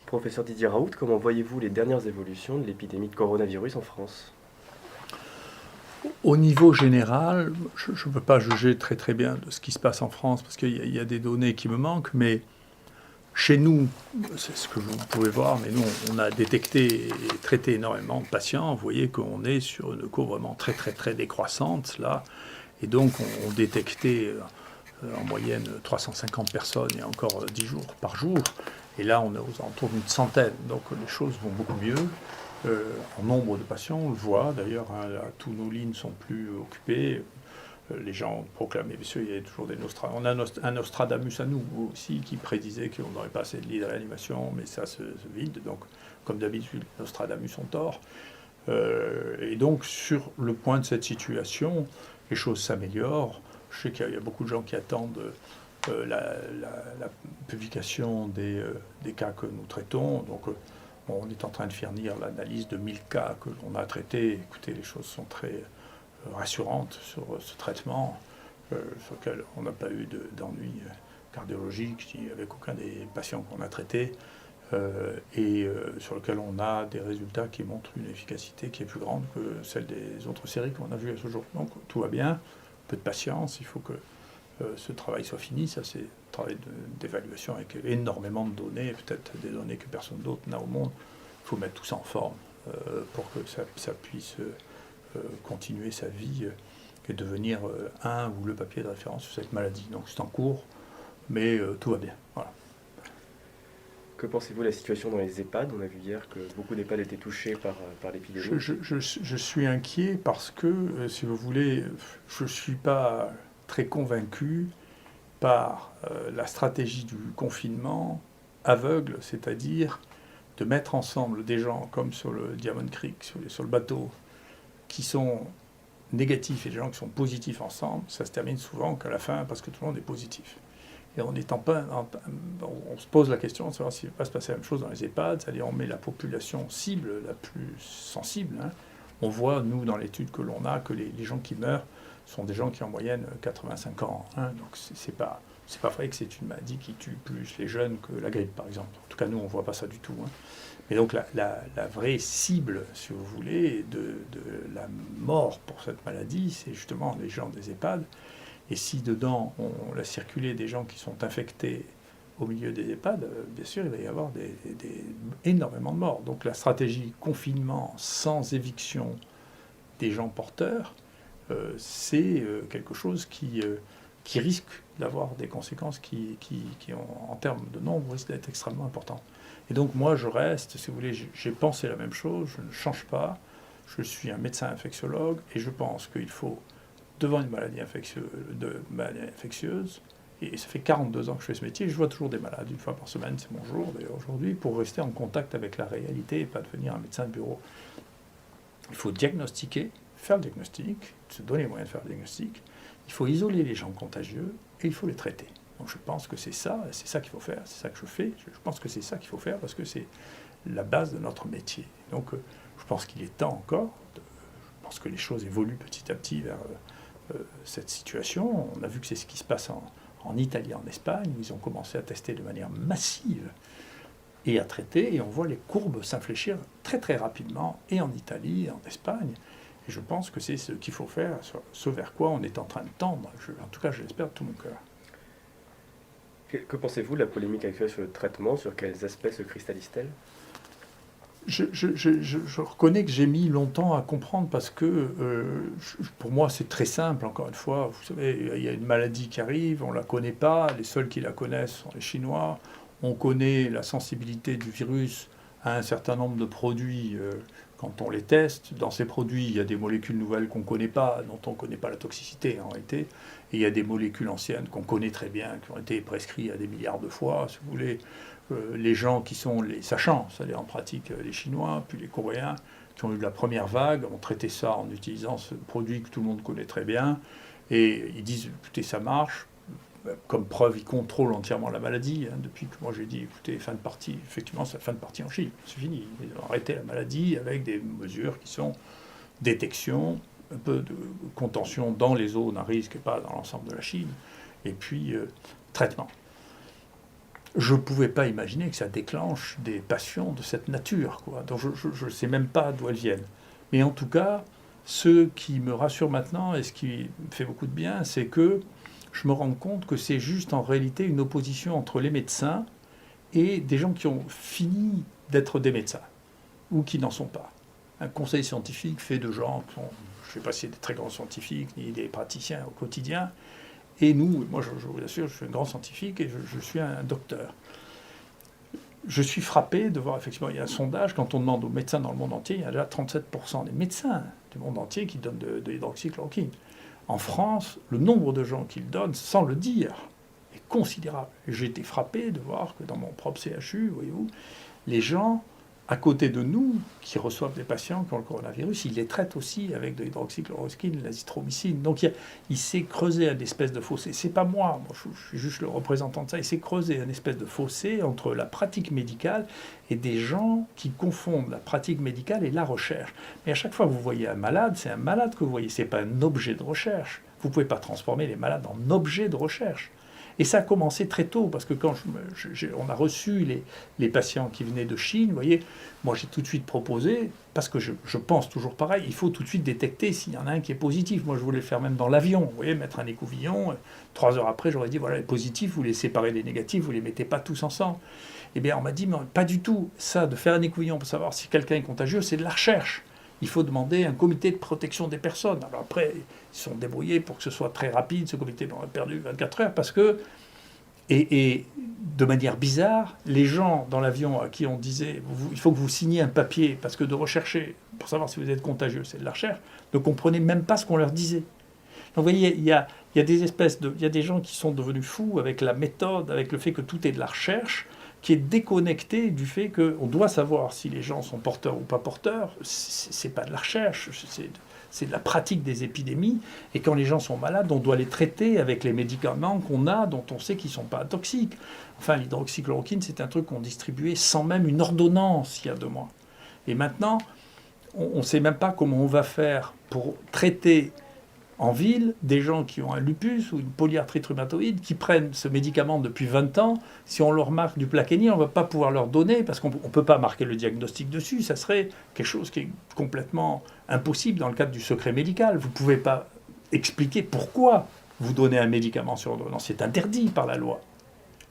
Professeur Didier Raoult, comment voyez-vous les dernières évolutions de l'épidémie de coronavirus en France? Au niveau général, je ne peux pas juger très très bien de ce qui se passe en France parce qu'il y a des données qui me manquent, mais chez nous, c'est ce que vous pouvez voir, mais nous, on a détecté et traité énormément de patients. Vous voyez qu'on est sur une courbe vraiment très très très décroissante là, et donc on détectait en moyenne 350 personnes et encore 10 jours par jour, et là on est aux alentours d'une centaine, donc les choses vont beaucoup mieux. En nombre de patients, on le voit d'ailleurs, hein, là, tous nos lits ne sont plus occupés. Les gens proclamaient, bien sûr, il y a toujours des Nostradamus. On a un Nostradamus à nous aussi qui prédisait qu'on n'aurait pas assez de lits de réanimation, mais ça se vide. Donc, comme d'habitude, les Nostradamus ont tort. Et donc, sur le point de cette situation, les choses s'améliorent. Je sais qu'il y a beaucoup de gens qui attendent la publication des cas que nous traitons. Donc, on est en train de fournir l'analyse de 1000 cas que l'on a traités. Écoutez, les choses sont très rassurantes sur ce traitement, sur lequel on n'a pas eu d'ennui cardiologique avec aucun des patients qu'on a traités, et sur lequel on a des résultats qui montrent une efficacité qui est plus grande que celle des autres séries qu'on a vues à ce jour. Donc tout va bien, peu de patience, il faut que ce travail soit fini. Ça, c'est un travail d'évaluation avec énormément de données, peut-être des données que personne d'autre n'a au monde. Il faut mettre tout ça en forme pour que ça puisse continuer sa vie et devenir un ou le papier de référence sur cette maladie. Donc c'est en cours, mais tout va bien. Voilà. Que pensez-vous de la situation dans les EHPAD? On a vu hier que beaucoup d'EHPAD étaient touchés par l'épidémie. Je suis inquiet parce que, si vous voulez, je ne suis pas très convaincu par la stratégie du confinement aveugle, c'est-à-dire de mettre ensemble des gens comme sur le Diamond Creek, sur le bateau, qui sont négatifs et des gens qui sont positifs ensemble. Ça se termine souvent qu'à la fin parce que tout le monde est positif. Et on se pose la question de savoir s'il ne va pas se passer la même chose dans les EHPAD, c'est-à-dire on met la population cible la plus sensible. Hein. On voit, nous, dans l'étude que l'on a, que les gens qui meurent sont des gens qui ont en moyenne 85 ans. Hein. Donc c'est pas vrai que c'est une maladie qui tue plus les jeunes que la grippe, par exemple. En tout cas, nous, on ne voit pas ça du tout. Hein. Mais donc la vraie cible, si vous voulez, de la mort pour cette maladie, c'est justement les gens des EHPAD. Et si dedans, on laisse circuler des gens qui sont infectés au milieu des EHPAD, bien sûr, il va y avoir énormément de morts. Donc la stratégie confinement sans éviction des gens porteurs, c'est quelque chose qui risque d'avoir des conséquences qui ont, en termes de nombre, risquent d'être extrêmement importantes. Et donc moi, je reste, si vous voulez, j'ai pensé la même chose, je ne change pas. Je suis un médecin infectiologue et je pense qu'il faut, devant une maladie infectieuse, et ça fait 42 ans que je fais ce métier, je vois toujours des malades, une fois par semaine, c'est mon jour d'ailleurs aujourd'hui, pour rester en contact avec la réalité et pas devenir un médecin de bureau. Il faut diagnostiquer, faire le diagnostic, se donner les moyens de faire le diagnostic, il faut isoler les gens contagieux et il faut les traiter. Donc je pense que c'est ça qu'il faut faire, c'est ça que je fais, je pense que c'est ça qu'il faut faire parce que c'est la base de notre métier. Donc je pense qu'il est temps encore, je pense que les choses évoluent petit à petit vers cette situation. On a vu que c'est ce qui se passe en Italie, en Espagne, où ils ont commencé à tester de manière massive et à traiter, et on voit les courbes s'infléchir très très rapidement, et en Italie, et en Espagne. Et je pense que c'est ce qu'il faut faire, ce vers quoi on est en train de tendre. En tout cas, je l'espère de tout mon cœur. Que pensez-vous de la polémique actuelle sur le traitement? Sur quels aspects se cristallise-t-elle? Je reconnais que j'ai mis longtemps à comprendre parce que pour moi c'est très simple, encore une fois. Vous savez, il y a une maladie qui arrive, on ne la connaît pas, les seuls qui la connaissent sont les Chinois. On connaît la sensibilité du virus à un certain nombre de produits quand on les teste. Dans ces produits, il y a des molécules nouvelles qu'on ne connaît pas, dont on ne connaît pas la toxicité en réalité. Et il y a des molécules anciennes qu'on connaît très bien, qui ont été prescrites à des milliards de fois, si vous voulez. Les gens qui sont les sachants, c'est-à-dire en pratique les Chinois, puis les Coréens, qui ont eu la première vague, ont traité ça en utilisant ce produit que tout le monde connaît très bien, et ils disent, écoutez, ça marche, comme preuve, ils contrôlent entièrement la maladie, hein, depuis que moi j'ai dit, écoutez, fin de partie, effectivement, c'est la fin de partie en Chine, c'est fini, ils ont arrêté la maladie avec des mesures qui sont détection, un peu de contention dans les zones à risque et pas dans l'ensemble de la Chine, et puis traitement. je ne pouvais pas imaginer que ça déclenche des passions de cette nature, quoi. Donc je ne sais même pas d'où elles viennent. Mais en tout cas, ce qui me rassure maintenant et ce qui me fait beaucoup de bien, c'est que je me rends compte que c'est juste en réalité une opposition entre les médecins et des gens qui ont fini d'être des médecins ou qui n'en sont pas. Un conseil scientifique fait de gens qui sont, je ne sais pas si c'est des très grands scientifiques ni des praticiens au quotidien. Et nous, moi je vous assure, je suis un grand scientifique et je suis un docteur. Je suis frappé de voir, effectivement, il y a un sondage, quand on demande aux médecins dans le monde entier, il y a déjà 37% des médecins du monde entier qui donnent de l'hydroxychloroquine. En France, le nombre de gens qui le donnent, sans le dire, est considérable. J'ai été frappé de voir que dans mon propre CHU, voyez-vous, les gens à côté de nous, qui reçoivent des patients qui ont le coronavirus, ils les traitent aussi avec de l'hydroxychloroquine, l'azithromycine. Donc il s'est creusé un espèce de fossé. C'est pas moi je suis juste le représentant de ça. Il s'est creusé un espèce de fossé entre la pratique médicale et des gens qui confondent la pratique médicale et la recherche. Mais à chaque fois que vous voyez un malade, c'est un malade que vous voyez, c'est pas un objet de recherche. Vous pouvez pas transformer les malades en objets de recherche. Et ça a commencé très tôt, parce que quand on a reçu les patients qui venaient de Chine, vous voyez, moi j'ai tout de suite proposé, parce que je pense toujours pareil, il faut tout de suite détecter s'il y en a un qui est positif. Moi je voulais le faire même dans l'avion, vous voyez, mettre un écouvillon, 3 heures après j'aurais dit, voilà, les positifs, vous les séparez des négatifs, vous les mettez pas tous ensemble. Eh bien on m'a dit, mais pas du tout, ça, de faire un écouvillon pour savoir si quelqu'un est contagieux, c'est de la recherche. Il faut demander un comité de protection des personnes. Alors après, ils sont débrouillés pour que ce soit très rapide. Ce comité, on a perdu 24 heures parce que... Et de manière bizarre, les gens dans l'avion à qui on disait il faut que vous signiez un papier parce que de rechercher pour savoir si vous êtes contagieux, c'est de la recherche, ne comprenaient même pas ce qu'on leur disait. Donc vous voyez, il y a des gens qui sont devenus fous avec la méthode, avec le fait que tout est de la recherche, qui est déconnecté du fait qu'on doit savoir si les gens sont porteurs ou pas porteurs. C'est pas de la recherche, c'est de la pratique des épidémies. Et quand les gens sont malades, on doit les traiter avec les médicaments qu'on a, dont on sait qu'ils ne sont pas toxiques. Enfin, l'hydroxychloroquine, c'est un truc qu'on distribuait sans même une ordonnance il y a 2 mois. Et maintenant, on ne sait même pas comment on va faire pour traiter en ville des gens qui ont un lupus ou une polyarthrite rhumatoïde, qui prennent ce médicament depuis 20 ans. Si on leur marque du Plaquenil, on ne va pas pouvoir leur donner parce qu'on ne peut pas marquer le diagnostic dessus. Ça serait quelque chose qui est complètement impossible dans le cadre du secret médical. Vous ne pouvez pas expliquer pourquoi vous donnez un médicament sur ordonnance. C'est interdit par la loi.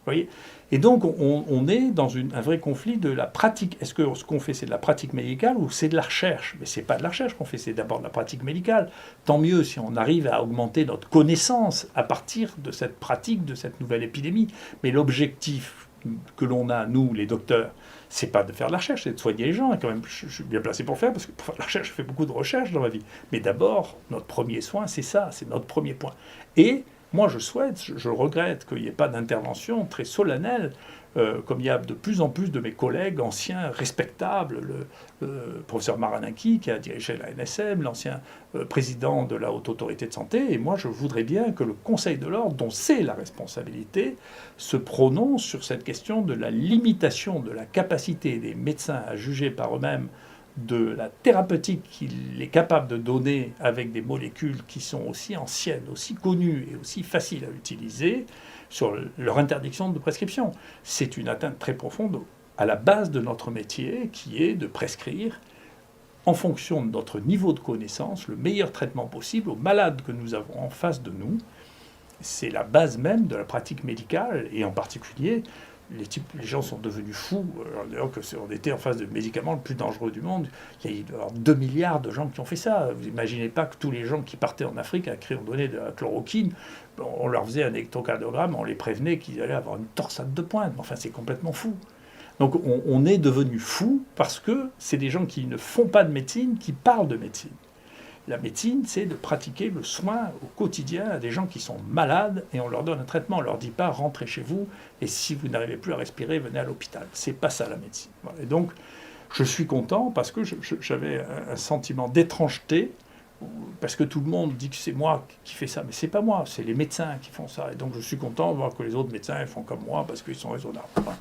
Vous voyez ? Et donc, on est dans un vrai conflit de la pratique. Est-ce que ce qu'on fait, c'est de la pratique médicale ou c'est de la recherche ? Mais ce n'est pas de la recherche qu'on fait, c'est d'abord de la pratique médicale. Tant mieux si on arrive à augmenter notre connaissance à partir de cette pratique, de cette nouvelle épidémie. Mais l'objectif que l'on a, nous, les docteurs, c'est pas de faire de la recherche, c'est de soigner les gens. Et quand même, je suis bien placé pour faire, parce que pour faire de la recherche, je fais beaucoup de recherche dans ma vie. Mais d'abord, notre premier soin, c'est ça, c'est notre premier point. Et moi, je regrette qu'il n'y ait pas d'intervention très solennelle, comme il y a de plus en plus de mes collègues anciens, respectables, le professeur Maranaki, qui a dirigé la NSM, l'ancien président de la Haute Autorité de Santé. Et moi, je voudrais bien que le Conseil de l'Ordre, dont c'est la responsabilité, se prononce sur cette question de la limitation de la capacité des médecins à juger par eux-mêmes de la thérapeutique qu'il est capable de donner avec des molécules qui sont aussi anciennes, aussi connues et aussi faciles à utiliser, sur leur interdiction de prescription. C'est une atteinte très profonde à la base de notre métier, qui est de prescrire, en fonction de notre niveau de connaissance, le meilleur traitement possible aux malades que nous avons en face de nous. C'est la base même de la pratique médicale, et en particulier, les gens sont devenus fous. D'ailleurs, on était en face du médicament le plus dangereux du monde. Il y a eu 2 milliards de gens qui ont fait ça. Vous n'imaginez pas que tous les gens qui partaient en Afrique à qui on donnait de la chloroquine, on leur faisait un électrocardiogramme, on les prévenait qu'ils allaient avoir une torsade de pointe. Enfin, c'est complètement fou. Donc on est devenu fou parce que c'est des gens qui ne font pas de médecine, qui parlent de médecine. La médecine, c'est de pratiquer le soin au quotidien à des gens qui sont malades et on leur donne un traitement. On ne leur dit pas rentrez chez vous et si vous n'arrivez plus à respirer, venez à l'hôpital. C'est pas ça la médecine. Voilà. Et donc, je suis content parce que j'avais un sentiment d'étrangeté parce que tout le monde dit que c'est moi qui fais ça, mais c'est pas moi, c'est les médecins qui font ça. Et donc, je suis content de voir que les autres médecins font comme moi parce qu'ils sont raisonnables. Voilà.